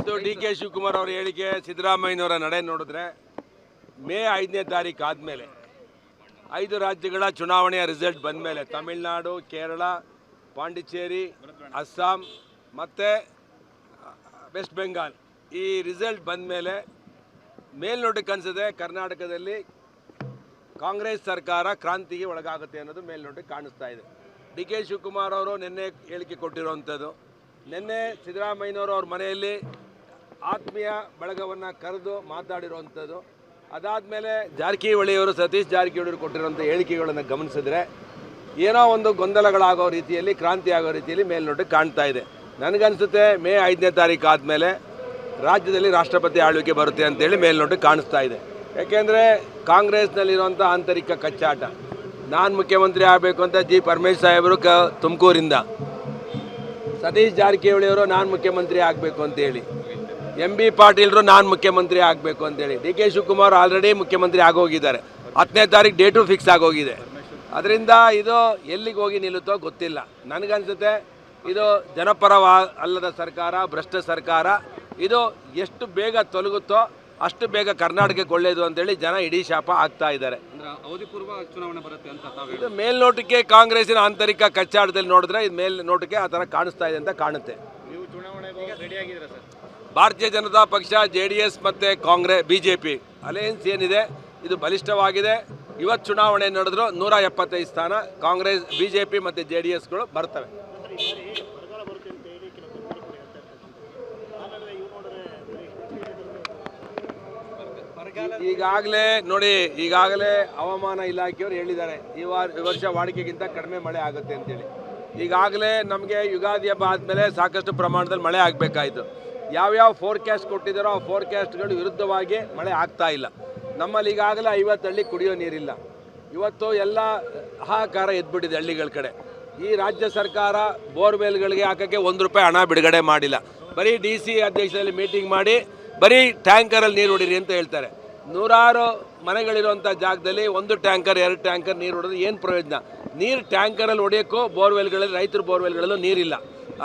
ಇವತ್ತು ಡಿ.ಕೆ. ಶಿವಕುಮಾರ್ ಅವರ ಹೇಳಿಕೆ, ಸಿದ್ದರಾಮಯ್ಯನವರ ನಡೆ ನೋಡಿದ್ರೆ ಮೇ 5ನೇ ತಾರೀಕು ಆದಮೇಲೆ 5 ರಾಜ್ಯಗಳ ಚುನಾವಣೆಯ ರಿಸಲ್ಟ್ ಬಂದ ಮೇಲೆ ತಮಿಳುನಾಡು, ಕೇರಳ, ಪಾಂಡಿಚೇರಿ, ಅಸ್ಸಾಂ ಮತ್ತು ವೆಸ್ಟ್ ಬೆಂಗಾಲ್ ಈ ರಿಸಲ್ಟ್ ಬಂದ ಮೇಲೆ ಮೇಲ್ನೋಟಕ್ಕೆ ಅನಿಸಿದೆ ಕರ್ನಾಟಕದಲ್ಲಿ ಕಾಂಗ್ರೆಸ್ ಸರ್ಕಾರ ಕ್ರಾಂತಿಗೆ ಒಳಗಾಗುತ್ತೆ ಅನ್ನೋದು ಮೇಲ್ನೋಟಕ್ಕೆ ಕಾಣಿಸ್ತಾ ಇದೆ. ಡಿ.ಕೆ. ಶಿವಕುಮಾರ್ ಅವರು ನಿನ್ನೆ ಹೇಳಿಕೆ ಕೊಟ್ಟಿರುವಂಥದ್ದು, ನಿನ್ನೆ ಸಿದ್ದರಾಮಯ್ಯನವರು ಅವ್ರ ಮನೆಯಲ್ಲಿ ಆತ್ಮೀಯ ಬಳಗವನ್ನು ಕರೆದು ಮಾತಾಡಿರುವಂಥದ್ದು, ಅದಾದಮೇಲೆ ಜಾರಕಿಹೊಳಿಯವರು ಸತೀಶ್ ಜಾರಕಿಹೊಳಿಯವರು ಕೊಟ್ಟಿರುವಂಥ ಹೇಳಿಕೆಗಳನ್ನು ಗಮನಿಸಿದ್ರೆ ಏನೋ ಒಂದು ಗೊಂದಲಗಳಾಗೋ ರೀತಿಯಲ್ಲಿ, ಕ್ರಾಂತಿ ಆಗೋ ರೀತಿಯಲ್ಲಿ ಮೇಲ್ನೋಟಕ್ಕೆ ಕಾಣ್ತಾ ಇದೆ. ನನಗನ್ಸುತ್ತೆ ಮೇ 5ನೇ ತಾರೀಕು ಆದಮೇಲೆ ರಾಜ್ಯದಲ್ಲಿ ರಾಷ್ಟ್ರಪತಿ ಆಳ್ವಿಕೆ ಬರುತ್ತೆ ಅಂತೇಳಿ ಮೇಲ್ನೋಟಕ್ಕೆ ಕಾಣಿಸ್ತಾ ಇದೆ. ಯಾಕೆಂದರೆ ಕಾಂಗ್ರೆಸ್ನಲ್ಲಿರುವಂಥ ಆಂತರಿಕ ಕಚ್ಚಾಟ, ನಾನು ಮುಖ್ಯಮಂತ್ರಿ ಆಗಬೇಕು ಅಂತ ಜಿ ಪರಮೇಶ್ ಸಾಹೇಬರು ತುಮಕೂರಿಂದ, ಸತೀಶ್ ಜಾರಕಿಹೊಳಿಯವರು ನಾನು ಮುಖ್ಯಮಂತ್ರಿ ಆಗಬೇಕು ಅಂತೇಳಿ, ಎಂ.ಬಿ. ಪಾಟೀಲ್ರು ನಾನು ಮುಖ್ಯಮಂತ್ರಿ ಆಗಬೇಕು ಅಂತೇಳಿ, ಡಿ.ಕೆ. ಶಿವಕುಮಾರ್ ಆಲ್ರೆಡಿ ಮುಖ್ಯಮಂತ್ರಿ ಆಗೋಗಿದ್ದಾರೆ, 10ನೇ ತಾರೀಕು ಡೇಟು ಫಿಕ್ಸ್ ಆಗೋಗಿದೆ. ಅದರಿಂದ ಇದು ಎಲ್ಲಿಗೆ ಹೋಗಿ ನಿಲ್ಲುತ್ತೋ ಗೊತ್ತಿಲ್ಲ. ನನಗನ್ಸುತ್ತೆ ಇದು ಜನಪರ ಅಲ್ಲದ ಸರ್ಕಾರ, ಭ್ರಷ್ಟ ಸರ್ಕಾರ. ಇದು ಎಷ್ಟು ಬೇಗ ತೊಲಗುತ್ತೋ ಅಷ್ಟು ಬೇಗ ಕರ್ನಾಟಕಕ್ಕೆ ಒಳ್ಳೆಯದು ಅಂತೇಳಿ ಜನ ಇಡೀ ಶಾಪ ಆಗ್ತಾ ಇದ್ದಾರೆ. ಇದು ಮೇಲ್ನೋಟಕ್ಕೆ ಕಾಂಗ್ರೆಸ್ಸಿನ ಆಂತರಿಕ ಕಚ್ಚಾಟದಲ್ಲಿ ನೋಡಿದ್ರೆ ಇದು ಮೇಲ್ನೋಟಕ್ಕೆ ಆ ಥರ ಕಾಣಿಸ್ತಾ ಇದೆ ಅಂತ ಕಾಣುತ್ತೆ. ಭಾರತೀಯ ಜನತಾ ಪಕ್ಷ, JDS ಮತ್ತು BJP ಅಲಯನ್ಸ್ ಏನಿದೆ ಇದು ಬಲಿಷ್ಠವಾಗಿದೆ. ಇವತ್ತು ಚುನಾವಣೆ ನಡೆದ್ರು 175 ಸ್ಥಾನ ಕಾಂಗ್ರೆಸ್, BJP ಮತ್ತು JDSಗಳು ಬರ್ತವೆ. ಈಗಾಗಲೇ ಹವಾಮಾನ ಇಲಾಖೆಯವರು ಹೇಳಿದ್ದಾರೆ ಈ ವರ್ಷ ವಾಡಿಕೆಗಿಂತ ಕಡಿಮೆ ಮಳೆ ಆಗುತ್ತೆ ಅಂತೇಳಿ. ಈಗಾಗಲೇ ನಮಗೆ ಯುಗಾದಿ ಹಬ್ಬ ಆದಮೇಲೆ ಸಾಕಷ್ಟು ಪ್ರಮಾಣದಲ್ಲಿ ಮಳೆ ಆಗಬೇಕಾಯಿತು. ಯಾವ್ಯಾವ ಫೋರ್ಕ್ಯಾಸ್ಟ್ ಕೊಟ್ಟಿದ್ದಾರೋ ಆ ಫೋರ್ಕ್ಯಾಸ್ಟ್ಗಳು ವಿರುದ್ಧವಾಗಿ ಮಳೆ ಆಗ್ತಾ ಇಲ್ಲ. ನಮ್ಮಲ್ಲಿ ಈಗಾಗಲೇ 50 ಹಳ್ಳಿ ಕುಡಿಯೋ ನೀರಿಲ್ಲ. ಇವತ್ತು ಎಲ್ಲ ಹಾಹಾಕಾರ ಎದ್ಬಿಟ್ಟಿದೆ ಹಳ್ಳಿಗಳ ಕಡೆ. ಈ ರಾಜ್ಯ ಸರ್ಕಾರ ಬೋರ್ವೆಲ್ಗಳಿಗೆ ಹಾಕೋಕ್ಕೆ ₹1 ಹಣ ಬಿಡುಗಡೆ ಮಾಡಿಲ್ಲ. ಬರೀ DC ಅಧ್ಯಕ್ಷರಲ್ಲಿ ಮೀಟಿಂಗ್ ಮಾಡಿ ಬರೀ ಟ್ಯಾಂಕರಲ್ಲಿ ನೀರು ಹೊಡೀರಿ ಅಂತ ಹೇಳ್ತಾರೆ. ನೂರಾರು ಮನೆಗಳಿರುವಂಥ ಜಾಗದಲ್ಲಿ 1 ಟ್ಯಾಂಕರ್ 2 ಟ್ಯಾಂಕರ್ ನೀರು ಹೊಡೆದ್ರೆ ಏನು ಪ್ರಯೋಜನ? ನೀರು ಟ್ಯಾಂಕರಲ್ಲಿ ಹೊಡೆಯೋಕ್ಕೂ ಬೋರ್ವೆಲ್ಗಳಲ್ಲಿ, ರೈತರ ಬೋರ್ವೆಲ್ಗಳಲ್ಲೂ ನೀರಿಲ್ಲ.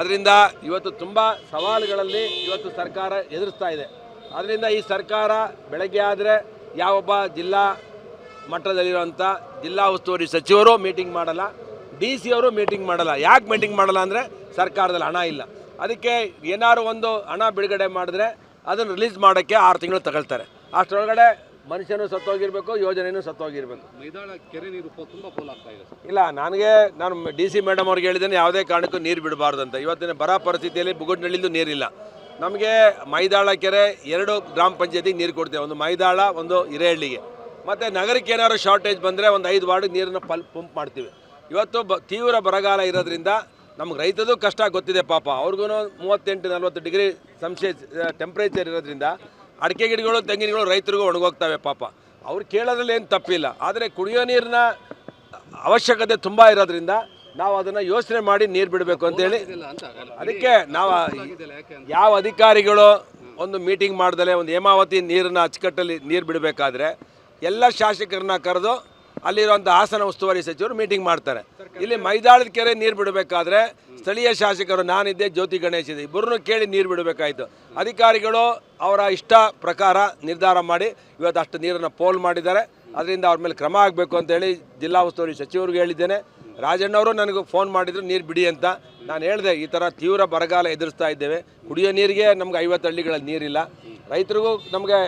ಅದರಿಂದ ಇವತ್ತು ತುಂಬ ಸವಾಲುಗಳಲ್ಲಿ ಇವತ್ತು ಸರ್ಕಾರ ಎದುರಿಸ್ತಾ ಇದೆ. ಅದರಿಂದ ಈ ಸರ್ಕಾರ ಬೆಳಗ್ಗೆ ಆದರೆ ಯಾವೊಬ್ಬ ಜಿಲ್ಲಾ ಮಟ್ಟದಲ್ಲಿರುವಂಥ ಜಿಲ್ಲಾ ಉಸ್ತುವಾರಿ ಸಚಿವರು ಮೀಟಿಂಗ್ ಮಾಡಲ್ಲ, DC ಅವರು ಮೀಟಿಂಗ್ ಮಾಡಲ್ಲ. ಯಾಕೆ ಮೀಟಿಂಗ್ ಮಾಡಲ್ಲ ಅಂದರೆ ಸರ್ಕಾರದಲ್ಲಿ ಹಣ ಇಲ್ಲ. ಅದಕ್ಕೆ ಏನಾದ್ರು ಒಂದು ಹಣ ಬಿಡುಗಡೆ ಮಾಡಿದ್ರೆ ಅದನ್ನು ರಿಲೀಸ್ ಮಾಡೋಕ್ಕೆ 6 ತಿಂಗಳು ತಗೊಳ್ತಾರೆ. ಅಷ್ಟರೊಳಗಡೆ ಮನುಷ್ಯನೂ ಸತ್ತೋಗಿರಬೇಕು, ಯೋಜನೆಯೂ ಸತ್ತೋಗಿರಬೇಕು. ಕೆರೆ ನೀರು ತುಂಬ ಪೋಲಾಗ್ತಾ ಇದೆ. ಇಲ್ಲ, ನಾನು DC ಮೇಡಮ್ ಅವ್ರಿಗೆ ಹೇಳಿದ್ದೇನೆ ಯಾವುದೇ ಕಾರಣಕ್ಕೂ ನೀರು ಬಿಡಬಾರ್ದು ಅಂತ. ಇವತ್ತಿನ ಬರ ಪರಿಸ್ಥಿತಿಯಲ್ಲಿ ಬುಗುಡ್ನಳ್ಳಿಂದು ನೀರಿಲ್ಲ. ನಮಗೆ ಮೈದಾಳ ಕೆರೆ 2 ಗ್ರಾಮ ಪಂಚಾಯತಿಗೆ ನೀರು ಕೊಡ್ತೇವೆ, ಒಂದು ಮೈದಾಳ, ಒಂದು ಹಿರೇಹಳ್ಳಿಗೆ. ಮತ್ತು ನಗರಕ್ಕೆ ಏನಾದ್ರು ಶಾರ್ಟೇಜ್ ಬಂದರೆ ಒಂದು 5 ವಾರ್ಡಿಗೆ ನೀರನ್ನು ಪಂಪ್ ಮಾಡ್ತೀವಿ. ಇವತ್ತು ತೀವ್ರ ಬರಗಾಲ ಇರೋದ್ರಿಂದ ನಮ್ಗೆ ರೈತದು ಕಷ್ಟ ಗೊತ್ತಿದೆ ಪಾಪ. ಅವ್ರಿಗೂ 38-40 ಡಿಗ್ರಿ ಟೆಂಪ್ರೇಚರ್ ಇರೋದ್ರಿಂದ ಅಡಿಕೆ ಗಿಡಗಳು, ತೆಂಗಿನ ಗಿಡಗಳು ರೈತರಿಗೂ ಒಣಗೋಗ್ತವೆ ಪಾಪ. ಅವ್ರು ಕೇಳೋದ್ರಲ್ಲಿ ಏನು ತಪ್ಪಿಲ್ಲ. ಆದರೆ ಕುಡಿಯೋ ನೀರಿನ ಅವಶ್ಯಕತೆ ತುಂಬ ಇರೋದ್ರಿಂದ ನಾವು ಅದನ್ನು ಯೋಚನೆ ಮಾಡಿ ನೀರು ಬಿಡಬೇಕು ಅಂತೇಳಿ, ಅದಕ್ಕೆ ನಾವು ಯಾವ ಅಧಿಕಾರಿಗಳು ಒಂದು ಮೀಟಿಂಗ್ ಮಾಡ್ದಲೆ ಒಂದು ಹೇಮಾವತಿ ನೀರನ್ನ ಅಚ್ಚುಕಟ್ಟಲ್ಲಿ ನೀರು ಬಿಡಬೇಕಾದ್ರೆ ಎಲ್ಲ ಶಾಸಕರನ್ನ ಕರೆದು ಅಲ್ಲಿರುವಂಥ ಹಾಸನ ಉಸ್ತುವಾರಿ ಸಚಿವರು ಮೀಟಿಂಗ್ ಮಾಡ್ತಾರೆ. ಇಲ್ಲಿ ಮೈದಾಳದ ಕೆರೆ ನೀರು ಬಿಡಬೇಕಾದ್ರೆ ಸ್ಥಳೀಯ ಶಾಸಕರು, ನಾನಿದ್ದೆ, ಜ್ಯೋತಿ ಗಣೇಶ್ ಇದೆ, ಇಬ್ಬರನ್ನು ಕೇಳಿ ನೀರು ಬಿಡಬೇಕಾಯಿತು. ಅಧಿಕಾರಿಗಳು ಅವರ ಇಷ್ಟ ಪ್ರಕಾರ ನಿರ್ಧಾರ ಮಾಡಿ ಇವತ್ತು ಅಷ್ಟು ನೀರನ್ನು ಪೋಲ್ ಮಾಡಿದ್ದಾರೆ. ಅದರಿಂದ ಅವ್ರ ಮೇಲೆ ಕ್ರಮ ಆಗಬೇಕು ಅಂತೇಳಿ ಜಿಲ್ಲಾ ಉಸ್ತುವಾರಿ ಸಚಿವರಿಗೆ ಹೇಳಿದ್ದೇನೆ. ರಾಜಣ್ಣವರು ನನಗೆ ಫೋನ್ ಮಾಡಿದ್ರು ನೀರು ಬಿಡಿ ಅಂತ. ನಾನು ಹೇಳಿದೆ ಈ ಥರ ತೀವ್ರ ಬರಗಾಲ ಎದುರಿಸ್ತಾ ಇದ್ದೇವೆ, ಕುಡಿಯೋ ನೀರಿಗೆ ನಮ್ಗೆ 50 ಹಳ್ಳಿಗಳಲ್ಲಿ ನೀರಿಲ್ಲ, ರೈತರಿಗೂ ನಮಗೆ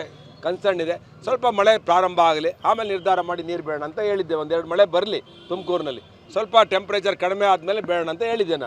ಕನ್ಸರ್ನ್ ಇದೆ, ಸ್ವಲ್ಪ ಮಳೆ ಪ್ರಾರಂಭ ಆಗಲಿ ಆಮೇಲೆ ನಿರ್ಧಾರ ಮಾಡಿ ನೀರು ಬೇಡ ಅಂತ ಹೇಳಿದ್ದೆ. 1-2 ಮಳೆ ಬರಲಿ ತುಮಕೂರಿನಲ್ಲಿ, ಸ್ವಲ್ಪ ಟೆಂಪ್ರೇಚರ್ ಕಡಿಮೆ ಆದಮೇಲೆ ಬೇಡ ಅಂತ ಹೇಳಿದ್ದೆ ನಾನು.